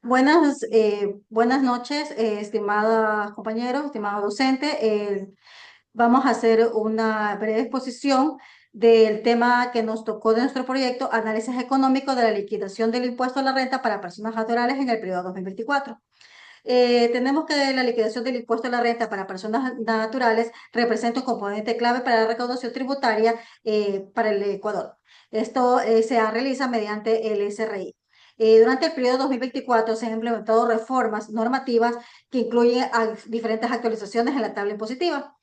Buenas noches, estimados compañeros, estimado docente. Vamos a hacer una breve exposición del tema que nos tocó de nuestro proyecto, Análisis Económico de la liquidación del impuesto a la renta para personas naturales en el periodo 2024. Tenemos que la liquidación del impuesto a la renta para personas naturales representa un componente clave para la recaudación tributaria para el Ecuador. Esto se realiza mediante el SRI. Durante el periodo 2024 se han implementado reformas normativas que incluyen diferentes actualizaciones en la tabla impositiva.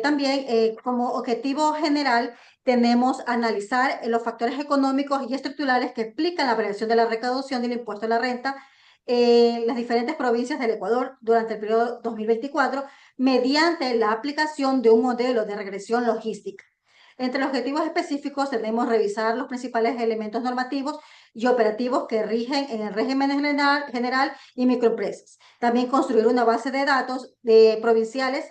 También, como objetivo general, tenemos analizar los factores económicos y estructurales que explican la variación de la recaudación del impuesto a la renta en las diferentes provincias del Ecuador durante el periodo 2024 mediante la aplicación de un modelo de regresión logística. Entre los objetivos específicos tenemos revisar los principales elementos normativos y operativos que rigen en el régimen general y microempresas. También construir una base de datos provinciales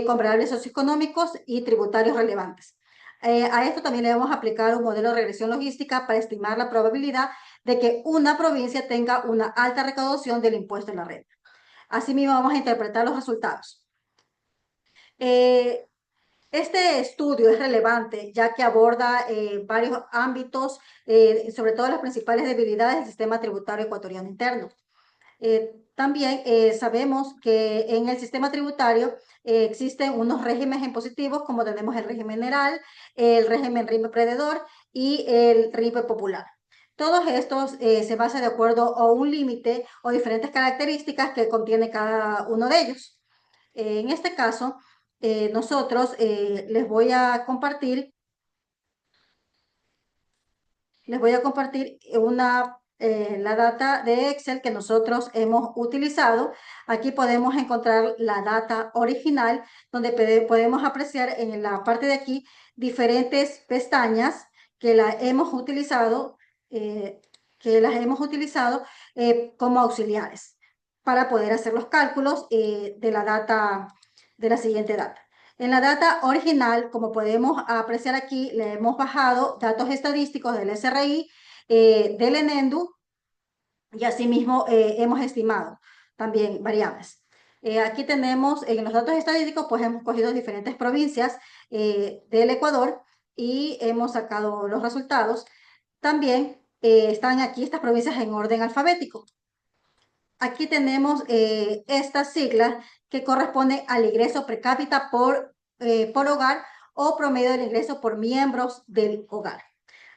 con variables socioeconómicos y tributarios relevantes. A esto también le vamos a aplicar un modelo de regresión logística para estimar la probabilidad de que una provincia tenga una alta recaudación del impuesto a la renta. Asimismo, vamos a interpretar los resultados. Eh, este estudio es relevante ya que aborda varios ámbitos, sobre todo las principales debilidades del sistema tributario ecuatoriano interno. También sabemos que en el sistema tributario existen unos regímenes impositivos como tenemos el régimen general, el régimen RIME prededor y el RIME popular. Todos estos se basan de acuerdo a un límite o diferentes características que contiene cada uno de ellos. En este caso, nosotros les voy a compartir la data de Excel que nosotros hemos utilizado. Aquí podemos encontrar la data original, donde podemos apreciar en la parte de aquí diferentes pestañas que las hemos utilizado, eh, como auxiliares para poder hacer los cálculos de la data, de la siguiente data. En la data original, como podemos apreciar aquí, le hemos bajado datos estadísticos del SRI, del ENENDU y asimismo hemos estimado también variables. Aquí tenemos, en los datos estadísticos, pues hemos cogido diferentes provincias del Ecuador y hemos sacado los resultados. También están aquí estas provincias en orden alfabético. Aquí tenemos estas siglas que corresponden al ingreso per cápita por hogar o promedio del ingreso por miembros del hogar.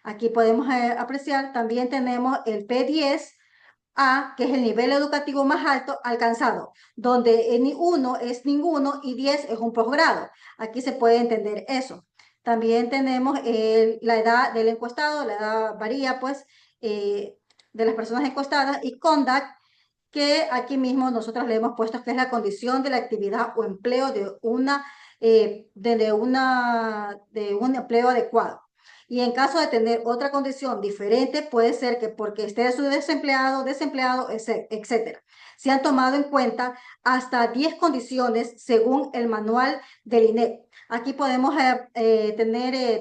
Aquí podemos apreciar, también tenemos el P10A, que es el nivel educativo más alto alcanzado, donde en 1 es ninguno y 10 es un posgrado. Aquí se puede entender eso. También tenemos la edad del encuestado, la edad varía pues de las personas encuestadas, y CONDAC, que aquí mismo nosotros le hemos puesto que es la condición de la actividad o empleo de un empleo adecuado. Y en caso de tener otra condición diferente, puede ser que porque esté su desempleado, etcétera. Se han tomado en cuenta hasta 10 condiciones según el manual del INEC. Aquí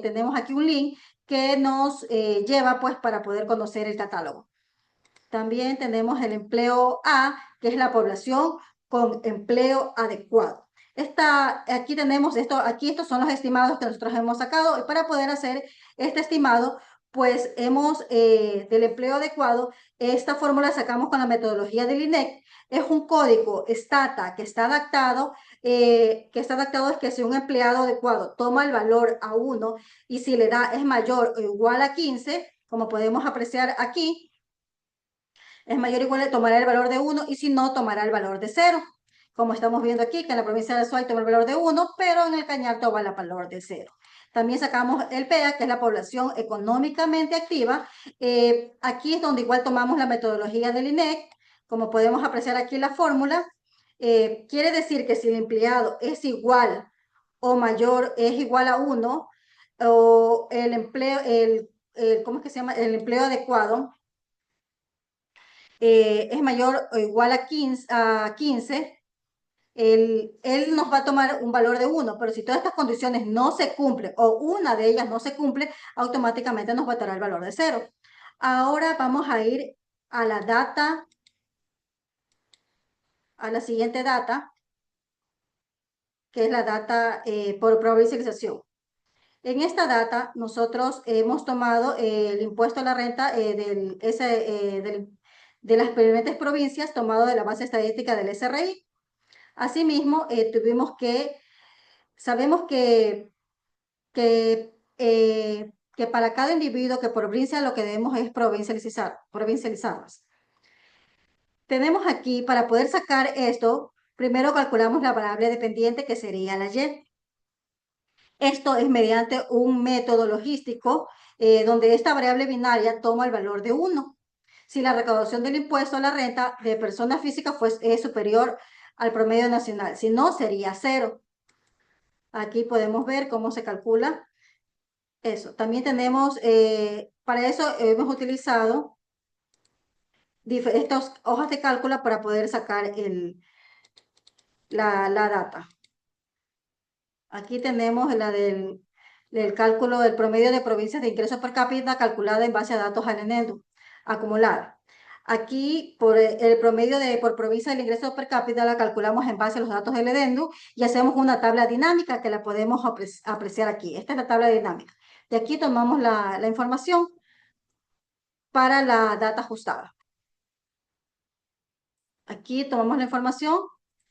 tenemos aquí un link que nos lleva pues para poder conocer el catálogo. También tenemos el empleo A, que es la población con empleo adecuado. Aquí tenemos esto, aquí estos son los estimados que nosotros hemos sacado, y para poder hacer este estimado, pues del empleo adecuado, esta fórmula sacamos con la metodología del INEC. Es un código STATA que está adaptado es que si un empleado adecuado toma el valor a 1 y si la edad es mayor o igual a 15, como podemos apreciar aquí, es mayor o igual, tomará el valor de 1 y si no, tomará el valor de 0. Como estamos viendo aquí, que en la provincia de Azuay toma el valor de 1, pero en el Cañar toma el valor de 0. También sacamos el PEA, que es la población económicamente activa. Aquí es donde igual tomamos la metodología del INEC. Como podemos apreciar aquí la fórmula, quiere decir que si el empleado es igual o mayor, es igual a 1, o el empleo, ¿cómo es que se llama? El empleo adecuado es mayor o igual a 15, él nos va a tomar un valor de 1, pero si todas estas condiciones no se cumplen o una de ellas no se cumple, automáticamente nos va a dar el valor de 0. Ahora vamos a ir a la data, a la siguiente data, que es la data por provincialización. En esta data, nosotros hemos tomado el impuesto a la renta de las diferentes provincias, tomado de la base estadística del SRI. Asimismo, sabemos que para cada individuo que por provincia lo que debemos es provincializarlas. Tenemos aquí, para poder sacar esto, primero calculamos la variable dependiente que sería la Y. Esto es mediante un método logístico donde esta variable binaria toma el valor de 1. Si la recaudación del impuesto a la renta de persona física es superior al promedio nacional, si no, sería 0. Aquí podemos ver cómo se calcula eso. También tenemos, para eso hemos utilizado estas hojas de cálculo para poder sacar la data. Aquí tenemos del cálculo del promedio de provincias de ingresos per cápita calculada en base a datos ANENEDU acumulada. Aquí, por el promedio por provincia del ingreso per cápita la calculamos en base a los datos del EDENDU y hacemos una tabla dinámica que la podemos apreciar aquí. Esta es la tabla dinámica. De aquí tomamos la información para la data ajustada. Aquí tomamos la información,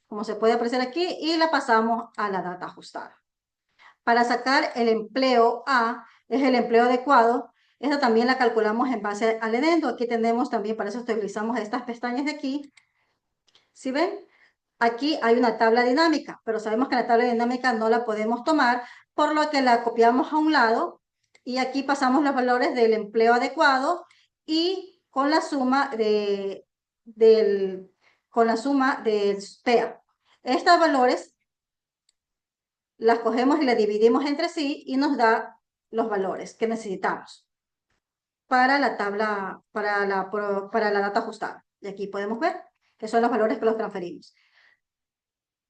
como se puede apreciar aquí, y la pasamos a la data ajustada. Para sacar el empleo A, es el empleo adecuado. Esta también la calculamos en base al EDENDO. Aquí tenemos también, para eso utilizamos estas pestañas de aquí. ¿Sí ven? Aquí hay una tabla dinámica, pero sabemos que la tabla dinámica no la podemos tomar, por lo que la copiamos a un lado y aquí pasamos los valores del empleo adecuado y con la suma con la suma del PEA. Estos valores las cogemos y las dividimos entre sí y nos da los valores que necesitamos para la tabla, para la data ajustada. Y aquí podemos ver que son los valores que los transferimos.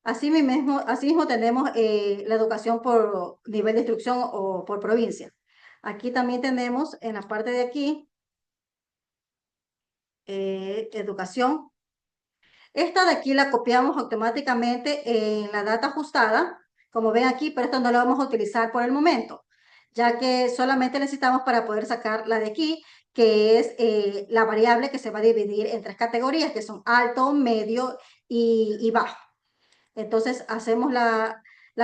Asimismo tenemos la educación por nivel de instrucción o por provincia. Aquí también tenemos en la parte de aquí, educación. Esta de aquí la copiamos automáticamente en la data ajustada, como ven aquí, pero esto no lo vamos a utilizar por el momento, ya que solamente necesitamos para poder sacar la de aquí, que es la variable que se va a dividir en 3 categorías, que son alto, medio y bajo. Entonces hacemos la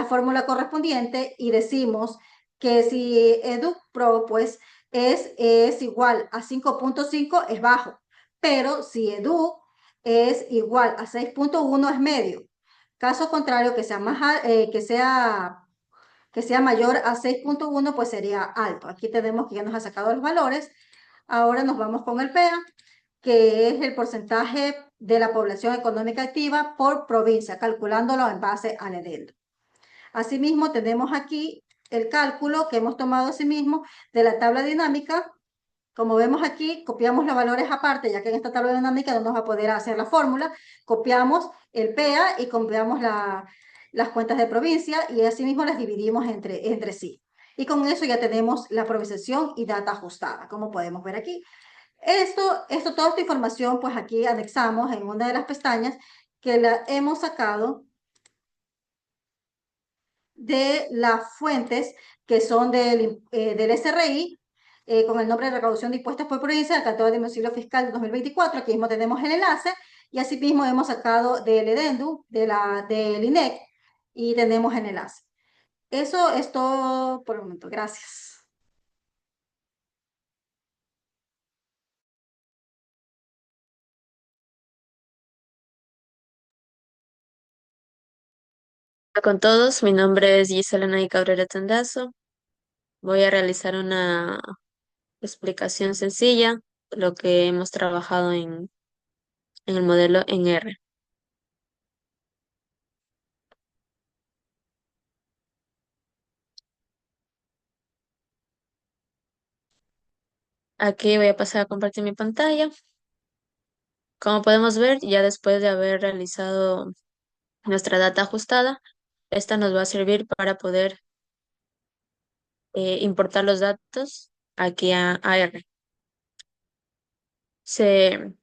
fórmula correspondiente y decimos que si EduPro pues es igual a 5.5 es bajo, pero si Edu es igual a 6.1 es medio. Caso contrario, que sea mayor a 6.1 pues sería alto. Aquí tenemos que ya nos ha sacado los valores. Ahora nos vamos con el PEA, que es el porcentaje de la población económica activa por provincia, calculándolo en base al EDENDO. Asimismo, tenemos aquí el cálculo que hemos tomado asimismo de la tabla dinámica. Como vemos aquí, copiamos los valores aparte, ya que en esta tabla dinámica no nos va a poder hacer la fórmula. Copiamos el PEA y copiamos las cuentas de provincia y asimismo las dividimos entre sí. Y con eso ya tenemos la provinciación y data ajustada, como podemos ver aquí. Toda esta información, pues aquí anexamos en una de las pestañas que la hemos sacado de las fuentes que son del SRI, con el nombre de recaudación de impuestos por provincia, del Catastro de Domicilio Fiscal de 2024. Aquí mismo tenemos el enlace y así mismo hemos sacado del EDENDU, del INEC, y tenemos el enlace. Eso es todo por el momento. Gracias. Hola con todos, mi nombre es Gisela Nay Cabrera Tandazo. Voy a realizar una explicación sencilla de lo que hemos trabajado en el modelo en R. Aquí voy a pasar a compartir mi pantalla. Como podemos ver, ya después de haber realizado nuestra data ajustada, esta nos va a servir para poder importar los datos aquí a R. Se,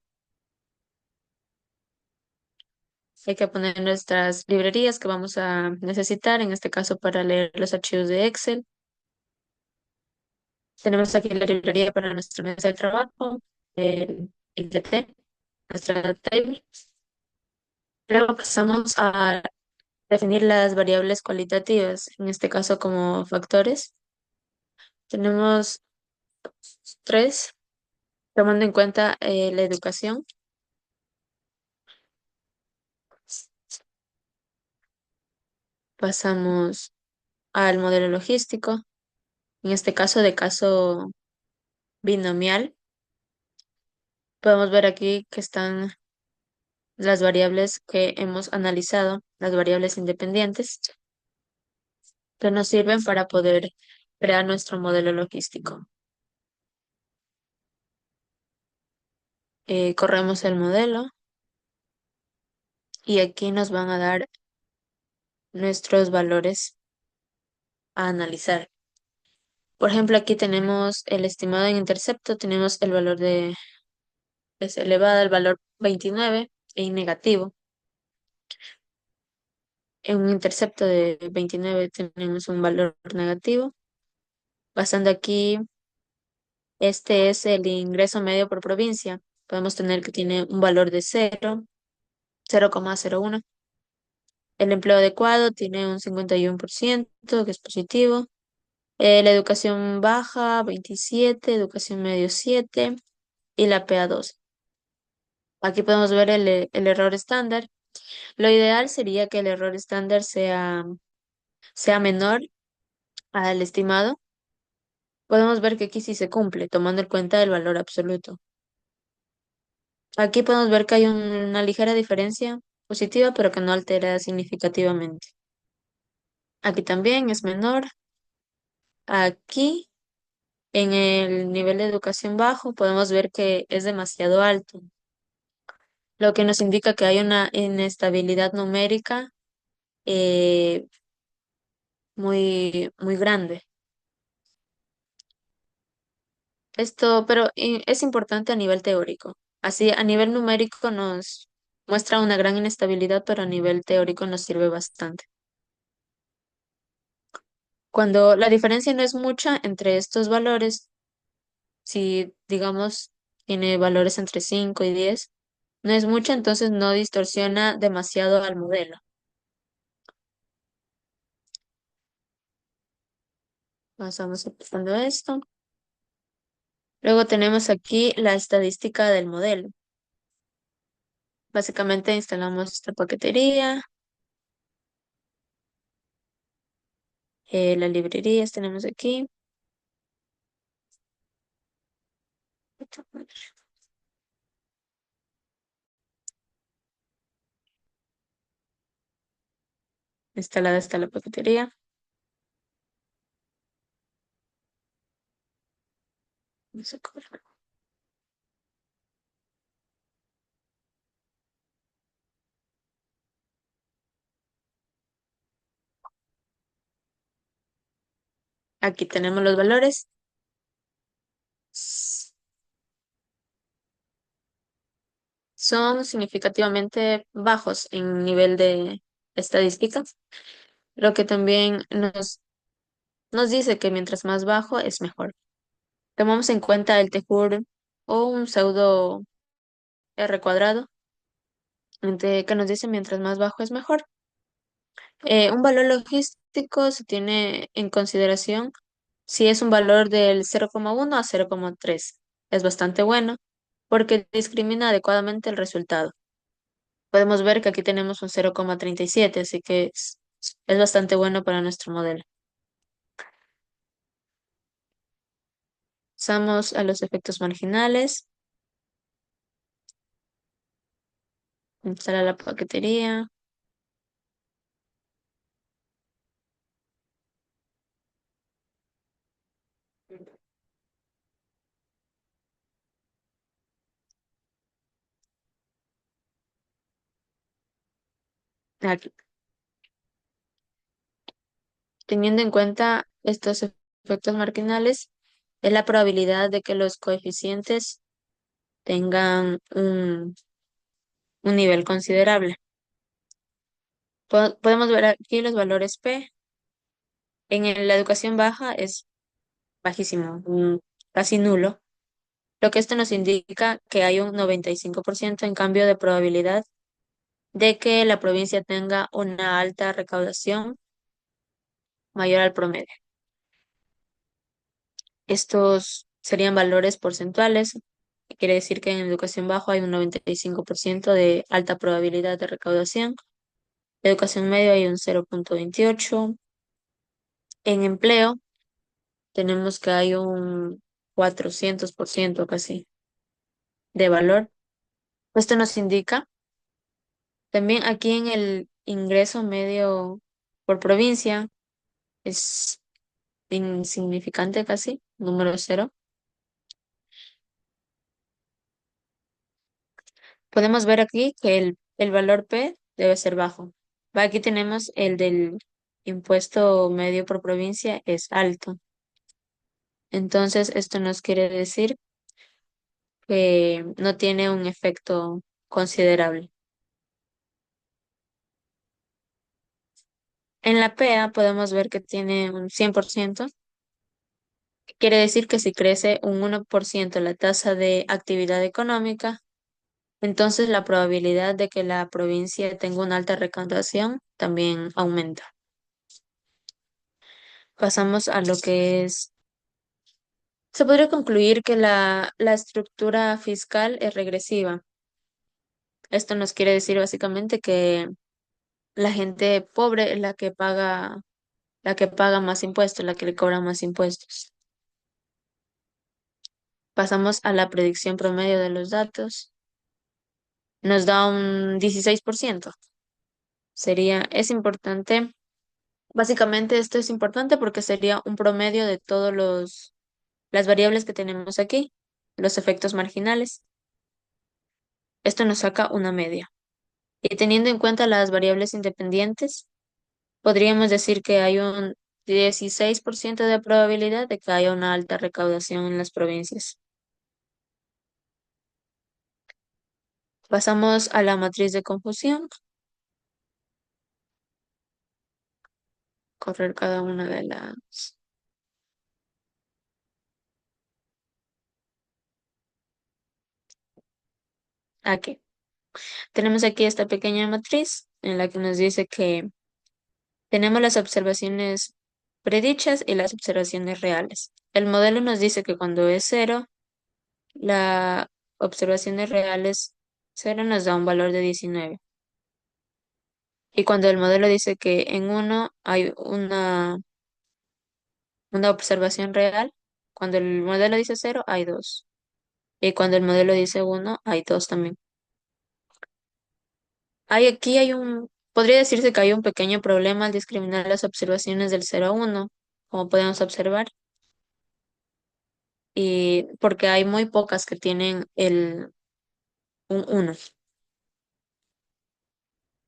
hay que poner nuestras librerías que vamos a necesitar, en este caso para leer los archivos de Excel. Tenemos aquí la librería para nuestra mesa de trabajo, el DT, nuestra table. Luego pasamos a definir las variables cualitativas, en este caso como factores. Tenemos tres, tomando en cuenta la educación. Pasamos al modelo logístico, en este caso de caso binomial. Podemos ver aquí que están las variables que hemos analizado, las variables independientes, que nos sirven para poder crear nuestro modelo logístico. Corremos el modelo y aquí nos van a dar nuestros valores a analizar. Por ejemplo, aquí tenemos el estimado en intercepto, tenemos el valor es elevado al valor 29 en negativo. En un intercepto de 29 tenemos un valor negativo. Pasando aquí, este es el ingreso medio por provincia. Podemos tener que tiene un valor de 0,01. El empleo adecuado tiene un 51%, que es positivo. La educación baja, 27, educación medio 7 y la PA2. Aquí podemos ver el error estándar. Lo ideal sería que el error estándar sea menor al estimado. Podemos ver que aquí sí se cumple, tomando en cuenta el valor absoluto. Aquí podemos ver que hay una ligera diferencia positiva, pero que no altera significativamente. Aquí también es menor. Aquí, en el nivel de educación bajo, podemos ver que es demasiado alto, lo que nos indica que hay una inestabilidad numérica eh, muy grande. Esto, pero es importante a nivel teórico. Así, a nivel numérico nos muestra una gran inestabilidad, pero a nivel teórico nos sirve bastante. Cuando la diferencia no es mucha entre estos valores, si digamos tiene valores entre 5 y 10, no es mucha, entonces no distorsiona demasiado al modelo. Vamos aplicando esto. Luego tenemos aquí la estadística del modelo. Básicamente instalamos esta paquetería, las librerías tenemos aquí. Instalada está la paquetería. Vamos a correr. Aquí tenemos los valores. S- Son significativamente bajos en nivel de estadística, lo que también nos dice que mientras más bajo es mejor. Tomamos en cuenta el tejur o un pseudo R cuadrado, que nos dice mientras más bajo es mejor. Un valor logístico se tiene en consideración si es un valor del 0,1 a 0,3. Es bastante bueno porque discrimina adecuadamente el resultado. Podemos ver que aquí tenemos un 0,37, así que es bastante bueno para nuestro modelo. Pasamos a los efectos marginales. Instala la paquetería. Aquí. Teniendo en cuenta estos efectos marginales, es la probabilidad de que los coeficientes tengan un nivel considerable. Podemos ver aquí los valores P. La educación baja es bajísimo, casi nulo, lo que esto nos indica que hay un 95% en cambio de probabilidad de que la provincia tenga una alta recaudación mayor al promedio. Estos serían valores porcentuales. Quiere decir que en educación baja hay un 95% de alta probabilidad de recaudación. En educación media hay un 0,28. En empleo tenemos que hay un 400% casi de valor. Esto nos indica también aquí en el ingreso medio por provincia es insignificante casi, número cero. Podemos ver aquí que el valor P debe ser bajo. Aquí tenemos el del impuesto medio por provincia es alto. Entonces, esto nos quiere decir que no tiene un efecto considerable. En la PEA podemos ver que tiene un 100%. Quiere decir que si crece un 1% la tasa de actividad económica, entonces la probabilidad de que la provincia tenga una alta recaudación también aumenta. Pasamos a lo que es, se podría concluir que la estructura fiscal es regresiva. Esto nos quiere decir básicamente que la gente pobre es la que paga más impuestos, la que le cobra más impuestos. Pasamos a la predicción promedio de los datos. Nos da un 16%. Es importante, básicamente esto es importante porque sería un promedio de todos las variables que tenemos aquí, los efectos marginales. Esto nos saca una media. Y teniendo en cuenta las variables independientes, podríamos decir que hay un 16% de probabilidad de que haya una alta recaudación en las provincias. Pasamos a la matriz de confusión. Correr cada una de las... Aquí. Tenemos aquí esta pequeña matriz en la que nos dice que tenemos las observaciones predichas y las observaciones reales. El modelo nos dice que cuando es cero, la observaciones reales cero nos da un valor de 19. Y cuando el modelo dice que en uno hay una observación real, cuando el modelo dice cero, hay dos. Y cuando el modelo dice uno, hay dos también. Podría decirse que hay un pequeño problema al discriminar las observaciones del 0 a 1, como podemos observar, y porque hay muy pocas que tienen un 1.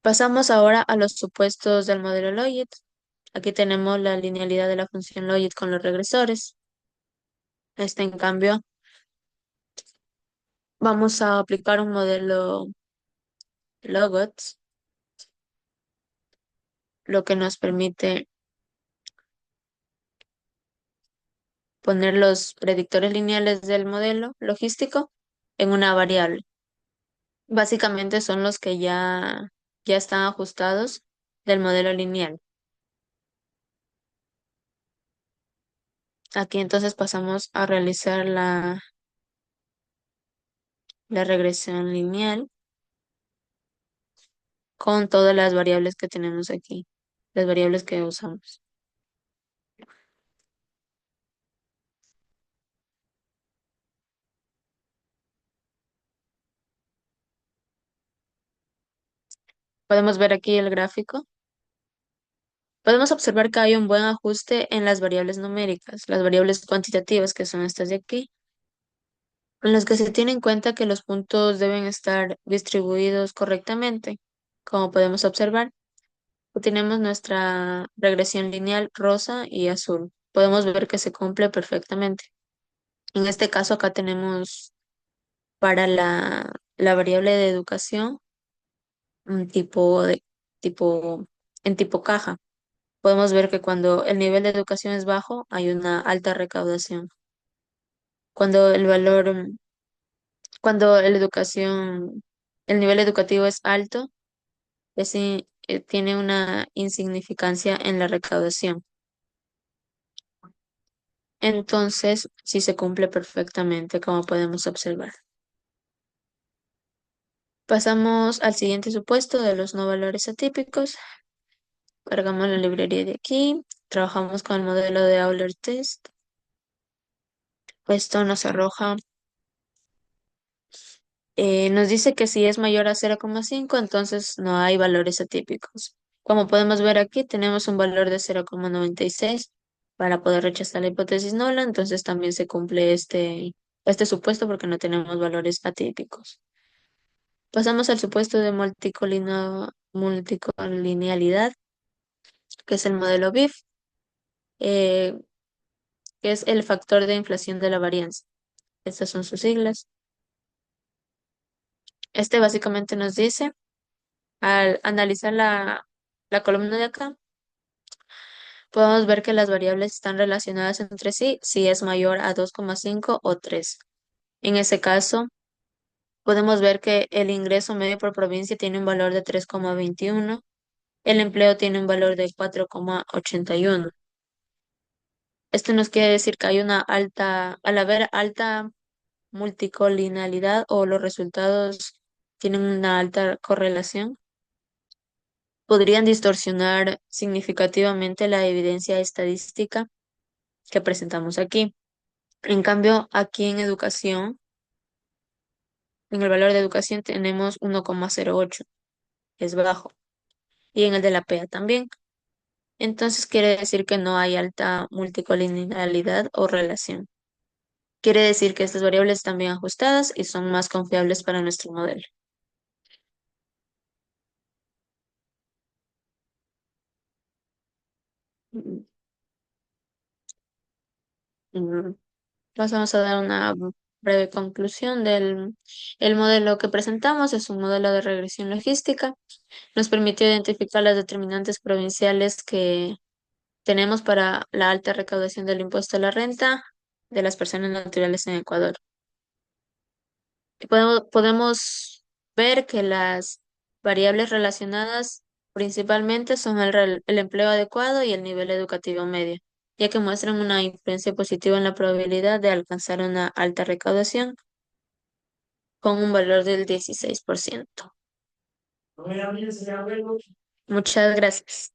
Pasamos ahora a los supuestos del modelo Logit. Aquí tenemos la linealidad de la función Logit con los regresores. En cambio, vamos a aplicar un modelo Logot, lo que nos permite poner los predictores lineales del modelo logístico en una variable. Básicamente son los que ya están ajustados del modelo lineal. Aquí entonces pasamos a realizar la regresión lineal con todas las variables que tenemos aquí, las variables que usamos. Podemos ver aquí el gráfico. Podemos observar que hay un buen ajuste en las variables numéricas, las variables cuantitativas, que son estas de aquí, en las que se tiene en cuenta que los puntos deben estar distribuidos correctamente. Como podemos observar, tenemos nuestra regresión lineal rosa y azul. Podemos ver que se cumple perfectamente. En este caso, acá tenemos para la variable de educación, un tipo, en tipo caja. Podemos ver que cuando el nivel de educación es bajo, hay una alta recaudación. Cuando el valor, cuando el nivel educativo es alto, tiene una insignificancia en la recaudación. Entonces, sí se cumple perfectamente, como podemos observar. Pasamos al siguiente supuesto de los no valores atípicos. Cargamos la librería de aquí. Trabajamos con el modelo de Euler Test. Esto nos arroja, nos dice que si es mayor a 0,5, entonces no hay valores atípicos. Como podemos ver aquí, tenemos un valor de 0,96 para poder rechazar la hipótesis nula, entonces también se cumple este supuesto porque no tenemos valores atípicos. Pasamos al supuesto de multicolinealidad, que es el modelo BIF, eh, que es el factor de inflación de la varianza. Estas son sus siglas. Este básicamente nos dice, al analizar la columna de acá, podemos ver que las variables están relacionadas entre sí si es mayor a 2,5 o 3. En ese caso, podemos ver que el ingreso medio por provincia tiene un valor de 3,21, el empleo tiene un valor de 4,81. Esto nos quiere decir que hay al haber alta multicolinialidad o los resultados tienen una alta correlación, podrían distorsionar significativamente la evidencia estadística que presentamos aquí. En cambio, aquí en educación, en el valor de educación tenemos 1,08, es bajo, y en el de la PEA también. Entonces quiere decir que no hay alta multicolinialidad o relación. Quiere decir que estas variables están bien ajustadas y son más confiables para nuestro modelo. Mm, mm, Vamos a dar una breve conclusión del el modelo que presentamos. Es un modelo de regresión logística. Nos permitió identificar las determinantes provinciales que tenemos para la alta recaudación del impuesto a la renta de las personas naturales en Ecuador. Y podemos ver que las variables relacionadas principalmente son el empleo adecuado y el nivel educativo medio, ya que muestran una influencia positiva en la probabilidad de alcanzar una alta recaudación con un valor del 16%. Muchas gracias.